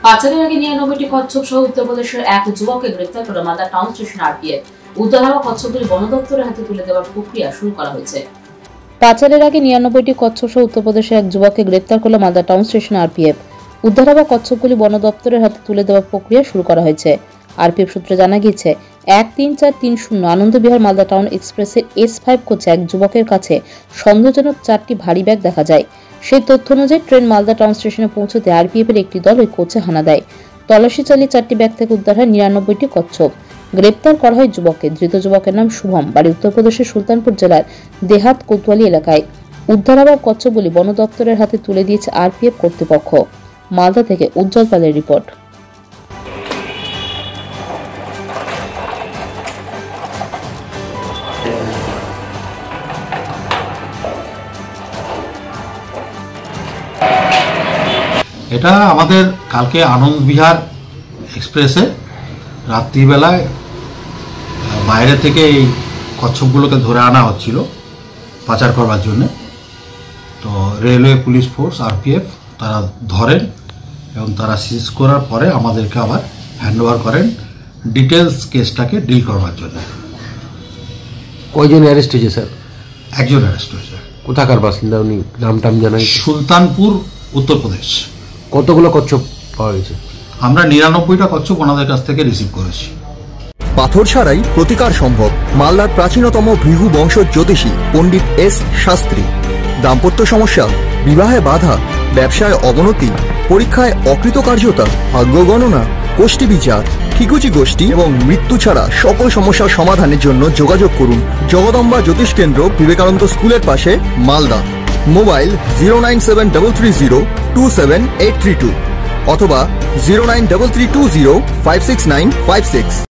পাচারের আগে ৯৯টি কচ্ছপ সহ উত্তরপ্রদেশের এক যুবককে গ্রেফতার করে মালদা টাউন স্টেশন আরপিএফ। উদ্ধার হওয়া কচ্ছপগুলি বন দপ্তরের হাতে তুলে দেওয়ার প্রক্রিয়া শুরু করা হয়েছে। পাচারের আগে ৯৯টি কচ্ছপ সহ উত্তরপ্রদেশের এক যুবককে গ্রেফতার করল মালদা টাউন স্টেশন আরপিএফ। উদ্ধার হওয়া কচ্ছপগুলি বন দপ্তরের হাতে তুলে দেওয়ার প্রক্রিয়া শুরু করা হয়েছে। আরপিএফ সূত্রে জানা গিয়েছে, 13430 আনন্দবিহার মালদা টাউন এক্সপ্রেসের S5 কোচে এক যুবকের কাছে সন্দেহজনক 4টি ভারী ব্যাগ দেখা যায়। সেই তথ্য অনুযায়ী ট্রেন মালদা টাউন স্টেশনে পৌঁছতে আরপিএফ এর একটি দল ওই কোচে হানা দেয়। তল্লাশি চালিয়ে 4টি ব্যাগ থেকে উদ্ধার হয় ৯৯টি কচ্ছপ। গ্রেপ্তার করা হয় যুবককে। ধৃত যুবকের নাম শুভম, বাড়ি উত্তরপ্রদেশের সুলতানপুর জেলার দেহাত কোতোয়ালি এলাকায়। উদ্ধার হওয়া কচ্ছপগুলি বন দপ্তরের হাতে তুলে দিয়েছে আরপিএফ কর্তৃপক্ষ। মালদা থেকে উজ্জ্বল পালের রিপোর্ট। এটা আমাদের কালকে আনন্দবিহার এক্সপ্রেসে রাত্রিবেলায় বাইরে থেকে এই কচ্ছপগুলোকে ধরে আনা হচ্ছিল পাচার করবার জন্য। তো রেলওয়ে পুলিশ ফোর্স আরপিএফ তারা ধরেন এবং তারা সিজ করার পরে আমাদেরকে আবার হ্যান্ডওভার করেন ডিটেলস কেসটাকে ডিল করবার জন্য। কয়জন অ্যারেস্ট হয়েছে স্যার? একজন অ্যারেস্ট হয়েছে। কোথাকার বাসিন্দা উনি? নাম টাম জানাই? সুলতানপুর, উত্তরপ্রদেশ। কতগুলো কচ্ছপ পাওয়া গেছে? আমরা ৯৯টা কচ্ছপ ওনাদের কাছ থেকে রিসিভ করেছি। পাথর ছাড়াই প্রতিকার সম্ভব। মালদার প্রাচীনতম ভৃগু বংশ জ্যোতিষী পণ্ডিত S শাস্ত্রী। দাম্পত্য সমস্যা, বিবাহে বাধা, ব্যবসায় অবনতি, পরীক্ষায় অকৃতকার্যতা, ভাগ্য গণনা, গোষ্ঠী বিচার, ঠিকুচি গোষ্ঠী এবং মৃত্যু ছাড়া সকল সমস্যার সমাধানের জন্য যোগাযোগ করুন জগদম্বা জ্যোতিষ কেন্দ্র, বিবেকানন্দ স্কুলের পাশে, মালদা। মোবাইল 09733027832 অথবা 09332056956।